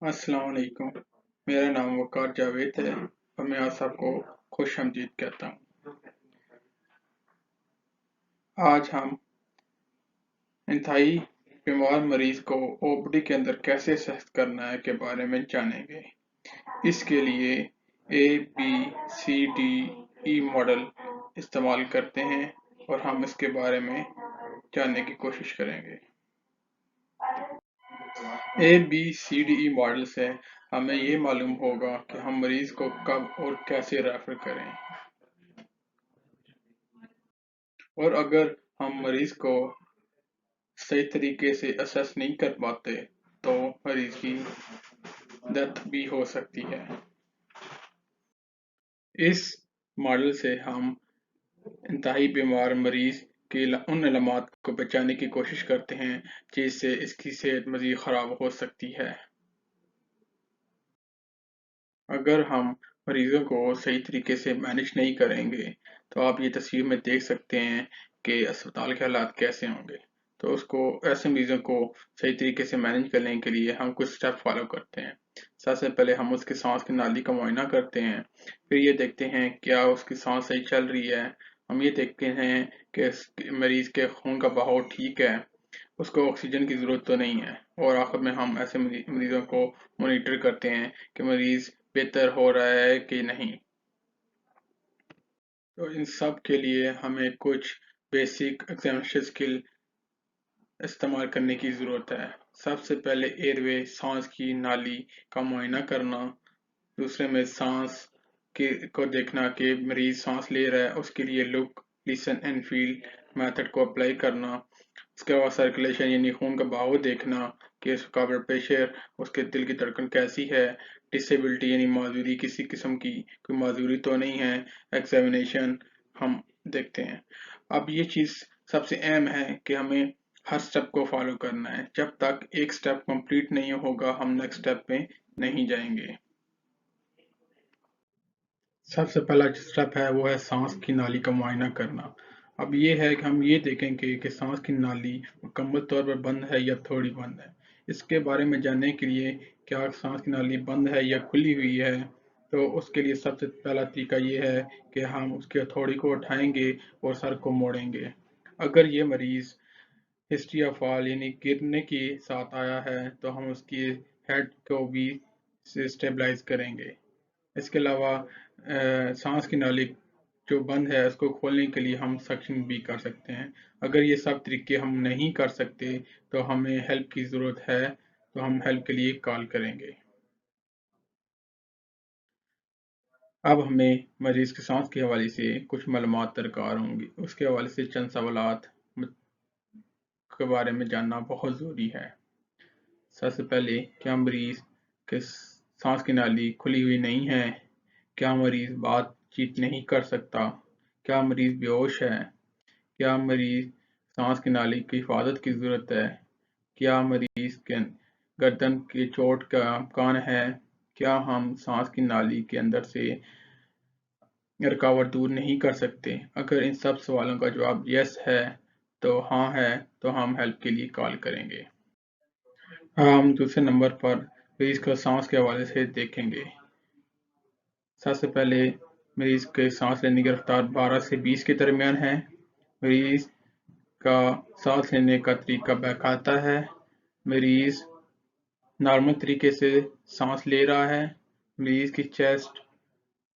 अस्सलाम वालेकुम। मेरा नाम वकार जावेद है और मैं आप सबको खुश आमदीद कहता हूँ। आज हम इंतहाई बीमार मरीज को ओपीडी के अंदर कैसे असेस करना है के बारे में जानेंगे। इसके लिए ABCDE मॉडल इस्तेमाल करते हैं और हम इसके बारे में जानने की कोशिश करेंगे। ABCDE मॉडल से हमें ये मालूम होगा कि हम मरीज को कब और कैसे रेफर करें, और अगर हम मरीज को सही तरीके से असेस नहीं कर पाते तो मरीज की डेथ भी हो सकती है। इस मॉडल से हम इंतहाई बीमार मरीज के उन अलामात को बचाने की कोशिश करते हैं जिससे इसकी सेहत मजीद खराब हो सकती है। अगर हम मरीजों को सही तरीके से मैनेज नहीं करेंगे तो आप ये तस्वीर में देख सकते हैं कि अस्पताल के हालात कैसे होंगे। तो उसको ऐसे मरीजों को सही तरीके से मैनेज करने के लिए हम कुछ स्टेप फॉलो करते हैं। सबसे पहले हम उसकी सांस की नाली का मुआयना करते हैं, फिर ये देखते हैं क्या उसकी सांस सही चल रही है। हम ये देखते हैं कि मरीज के खून का बहाव ठीक है, उसको ऑक्सीजन की ज़रूरत तो नहीं है, और आखिर में हम ऐसे मरीजों को मॉनिटर करते हैं कि मरीज बेहतर हो रहा है कि नहीं। तो इन सब के लिए हमें कुछ बेसिक एग्जामिनेशन स्किल इस्तेमाल करने की ज़रूरत है। सबसे पहले एयरवे सांस की नाली का मुआयना करना, दूसरे में सांस को देखना कि मरीज सांस ले रहा है, उसके लिए look, listen and feel method को अप्लाई करना। उसके बाद सर्कुलेशन यानी खून का बहाव देखना कि उसका ब्लड प्रेशर, उसके दिल की धड़कन कैसी है। डिसेबिलिटी यानी माजूरी, किसी किस्म की कोई माजूरी तो नहीं है, एग्जामिनेशन हम देखते हैं। अब ये चीज़ सबसे अहम है कि हमें हर स्टेप को फॉलो करना है। जब तक एक स्टेप कंप्लीट नहीं होगा हम नेक्स्ट स्टेप पे नहीं जाएंगे। सबसे पहला जो स्टेप है वो है सांस की नाली का मुआयना करना। अब ये है कि हम ये देखेंगे कि सांस की नाली मुकम्मल तौर पर बंद है या थोड़ी बंद है। इसके बारे में जानने के लिए क्या सांस की नाली बंद है या खुली हुई है, तो उसके लिए सबसे पहला तरीका ये है कि हम उसकी हथौड़ी को उठाएंगे और सर को मोड़ेंगे। अगर ये मरीज हिस्ट्री ऑफ फॉल यानी गिरने के साथ आया है तो हम उसकी हेड को भी स्टेबलाइज करेंगे। इसके अलावा सांस की नाली जो बंद है उसको खोलने के लिए हम सक्शन भी कर सकते हैं। अगर ये सब तरीके हम नहीं कर सकते तो हमें हेल्प की ज़रूरत है, तो हम हेल्प के लिए कॉल करेंगे। अब हमें मरीज की सांस के हवाले से कुछ मालूमात दरकार होंगी, उसके हवाले से चंद सवालात के बारे में जानना बहुत ज़रूरी है। सबसे पहले, क्या मरीज के सांस की नाली खुली हुई नहीं है? क्या मरीज बातचीत नहीं कर सकता? क्या मरीज बेहोश है? क्या मरीज सांस की नाली की हिफाजत की ज़रूरत है? क्या मरीज के गर्दन की चोट का इम्कान है? क्या हम सांस की नाली के अंदर से रुकावट दूर नहीं कर सकते? अगर इन सब सवालों का जवाब यस है तो हाँ है, तो हम हेल्प के लिए कॉल करेंगे। हम दूसरे नंबर पर मरीज को सांस के हवाले से देखेंगे। सबसे पहले मरीज के सांस लेने की रफ्तार 12 से 20 के दरमियान है। मरीज का सांस लेने का तरीका बहकाता है। मरीज नॉर्मल तरीके से सांस ले रहा है। मरीज की चेस्ट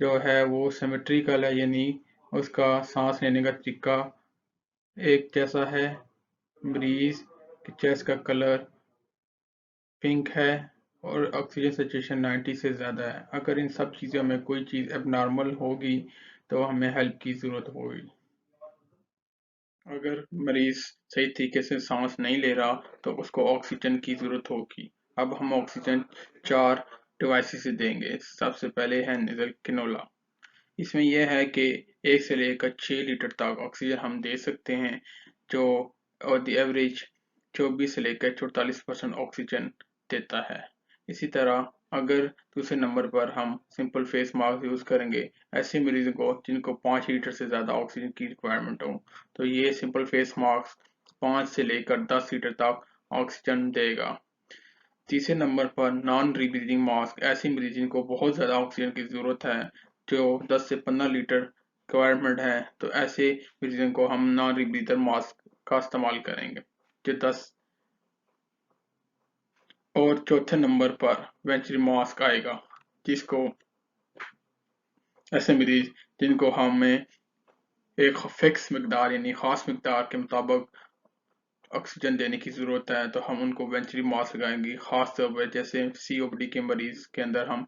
जो है वो सिमेट्रिकल है, यानी उसका सांस लेने का तरीका एक जैसा है। मरीज की चेस्ट का कलर पिंक है और ऑक्सीजन सैचुरेशन 90 से ज़्यादा है। अगर इन सब चीज़ों में कोई चीज़ एबनॉर्मल होगी तो हमें हेल्प की ज़रूरत होगी। अगर मरीज सही तरीके से सांस नहीं ले रहा तो उसको ऑक्सीजन की ज़रूरत होगी। अब हम ऑक्सीजन 4 डिवाइसेस से देंगे। सबसे पहले है नेजल कैनुला। इसमें यह है कि 1 से लेकर 6 लीटर तक ऑक्सीजन हम दे सकते हैं, जो और द एवरेज 24 से लेकर 44% ऑक्सीजन देता है। इसी तरह अगर दूसरे नंबर पर हम सिंपल फेस मास्क यूज़ करेंगे ऐसे मरीजों को जिनको 5 लीटर से ज़्यादा ऑक्सीजन की रिक्वायरमेंट हो, तो ये सिंपल फेस मास्क 5 से लेकर 10 लीटर तक ऑक्सीजन देगा। तीसरे नंबर पर नॉन रीब्रीदिंग मास्क। ऐसे मरीज जिनको बहुत ज़्यादा ऑक्सीजन की ज़रूरत है, जो 10 से 15 लीटर रिक्वायरमेंट है, तो ऐसे मरीजों को हम नॉन रीब्रीदर मास्क का इस्तेमाल करेंगे, जो 10। और चौथे नंबर पर वेंचुरी मास्क आएगा, जिसको ऐसे मरीज जिनको हमें एक फिक्स मिकदार यानी खास मिकदार के मुताबिक ऑक्सीजन देने की ज़रूरत है, तो हम उनको वेंचुरी मास्क लगाएंगे। खास तौर पर जैसे COPD के मरीज के अंदर हम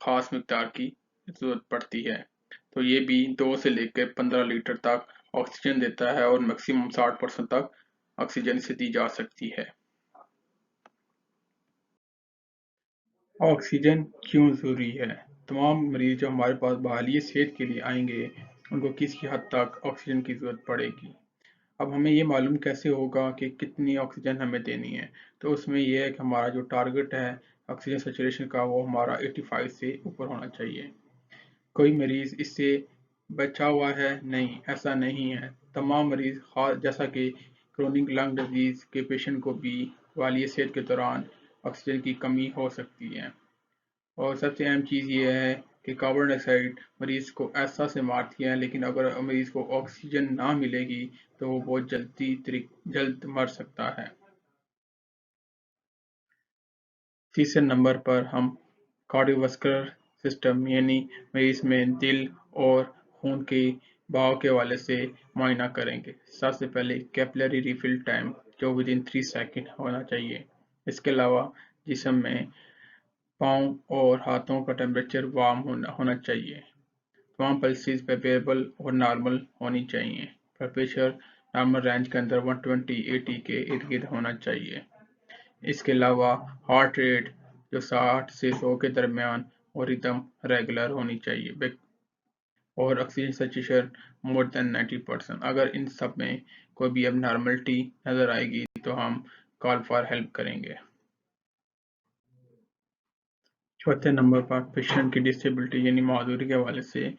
खास मिकदार की ज़रूरत पड़ती है, तो ये भी 2 से लेकर 15 लीटर तक ऑक्सीजन देता है और मैक्सिमम 60% तक ऑक्सीजन से दी जा सकती है। ऑक्सीजन क्यों ज़रूरी है? तमाम मरीज जो हमारे पास बहाली सेहत के लिए आएंगे, उनको किसी हद तक ऑक्सीजन की ज़रूरत पड़ेगी। अब हमें ये मालूम कैसे होगा कि कितनी ऑक्सीजन हमें देनी है? तो उसमें यह है कि हमारा जो टारगेट है ऑक्सीजन सैचुरेशन का, वो हमारा 85 से ऊपर होना चाहिए। कोई मरीज इससे बचा हुआ है? नहीं, ऐसा नहीं है। तमाम मरीज, खास जैसा कि क्रोनिक लंग डिजीज के पेशेंट को भी वाली सेहत के दौरान ऑक्सीजन की कमी हो सकती है। और सबसे अहम चीज़ ये है कि कार्बन डाइऑक्साइड मरीज को ऐसा से मारती है, लेकिन अगर मरीज को ऑक्सीजन ना मिलेगी तो वो बहुत जल्द मर सकता है। तीसरे नंबर पर हम कार्डियोवास्कुलर सिस्टम यानी मरीज में दिल और खून के बहाव के हवाले से मुआयना करेंगे। सबसे पहले कैपिलरी रिफिल टाइम, जो विदिन 3 सेकंड होना चाहिए। इसके अलावा जिस्म में पाँव और हाथों का टेम्परेचर वार्म होना चाहिए। तमाम पल्सेस वेरिएबल और नॉर्मल होनी चाहिए। ब्लड प्रेशर नॉर्मल रेंज के अंदर 120/80 के इर्द गिर्द होना चाहिए। इसके अलावा हार्ट रेट जो 60 से 100 के दरमियान और रिदम रेगुलर होनी चाहिए, और ऑक्सीजन सैचुरेशन मोर देन 90%। अगर इन सब में कोई भी एबनॉर्मलिटी नज़र आएगी तो हम कॉल फॉर हेल्प करेंगे। चौथे नंबर पर पेशेंट की डिसेबिलिटी यानी माजूरी के हवाले से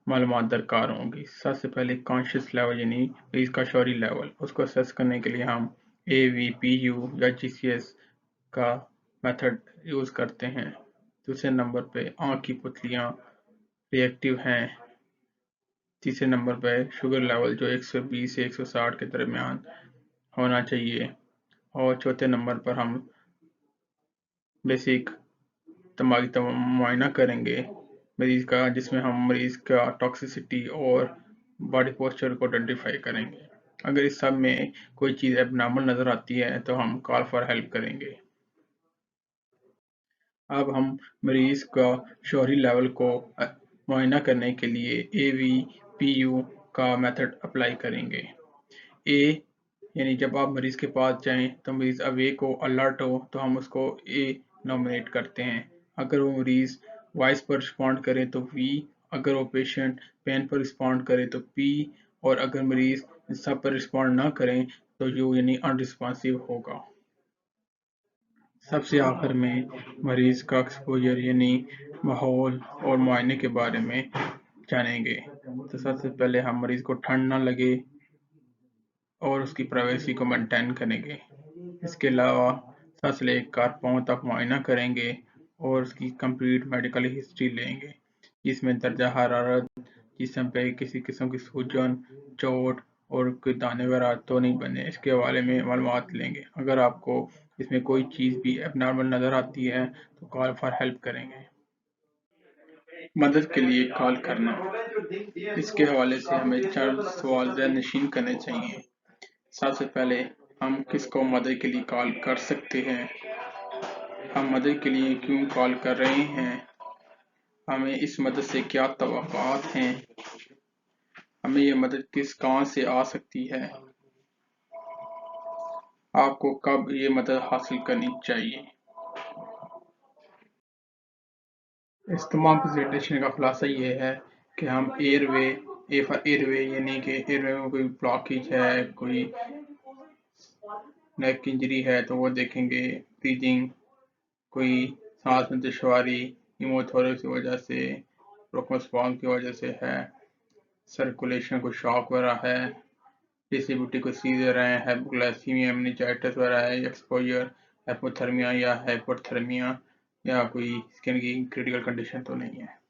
मालूमात दरकार होंगी। सबसे पहले कॉन्शियस लेवल यानी मरीज का शौरी लेवल, उसको असेस करने के लिए हम AVPU या GCS का मेथड यूज़ करते हैं। दूसरे नंबर पे आँख की पुतलियाँ रिएक्टिव हैं। तीसरे नंबर पर शुगर लेवल जो 120 से 160 के दरमियान होना चाहिए। और चौथे नंबर पर हम बेसिक दिमागी मुआयना करेंगे मरीज का, जिसमें हम मरीज का टॉक्सिसिटी और बॉडी पोस्चर को आइडेंटिफाई करेंगे। अगर इस सब में कोई चीज़ एबनॉर्मल नज़र आती है तो हम कॉल फॉर हेल्प करेंगे। अब हम मरीज का शोहरी लेवल को मुआयना करने के लिए AVPU का मेथड अप्लाई करेंगे। ए यानी जब आप मरीज के पास जाएं तो मरीज अवेक हो, अलर्ट हो, तो हम उसको A नॉमिनेट करते हैं। अगर वो मरीज वॉइस पर रिस्पॉन्ड करे तो V, अगर वो पेशेंट पेन पर रिस्पॉन्ड करे तो P, और अगर मरीज सब पर रिस्पॉन्ड ना करें तो U यानी अनरिस्पॉन्सिव होगा। सबसे आखिर में मरीज का एक्सपोजर यानी माहौल और मुआयने के बारे में जानेंगे। तो सबसे पहले हम मरीज को ठंड ना लगे और उसकी प्राइवेसी को मेंटेन करेंगे। इसके अलावा सांस लेकर पाँव तक मुआयना करेंगे और उसकी कंप्लीट मेडिकल हिस्ट्री लेंगे, जिसमें दर्जा हरारत, जिस्म पे किसी किस्म की सूजन, चोट और कोई दाने वगैरह तो नहीं बने, इसके हवाले में मालूमात लेंगे। अगर आपको इसमें कोई चीज़ भी एबनॉर्मल नज़र आती है तो कॉल फॉर हेल्प करेंगे। मदद के लिए कॉल करना, इसके हवाले से हमें चंद सवाल ज़हन नशीन करने चाहिए। सबसे पहले हम किसको मदद के लिए कॉल कर सकते हैं, हम मदद के लिए क्यों कॉल कर रहे हैं, हमें इस मदद से क्या तवक्कुआत हैं, हमें ये मदद कहाँ से आ सकती है, आपको कब ये मदद हासिल करनी चाहिए। इस तमाम प्रेजेंटेशन का खुलासा ये है कि हम एयरवे यानी कि एयरवे में कोई ब्लॉकेज है, कोई नेक इंजरी है तो वो देखेंगे। ब्रीदिंग, कोई सांस में दुश्वारी हीमोथोरेक्स की वजह से, ब्रोंकोस्पाज्म की वजह से है, सर्कुलेशन को शॉक वगैरह है, डिसेबिलिटी को सीजर है, हाइपोग्लाइसीमिया, मेनिंजाइटिस वगैरह है, एक्सपोजर ہیپوتھرمیا یا ہائپوتھرمیا یا کوئی اسکن کی کریٹیکل کنڈیشن تو نہیں ہے۔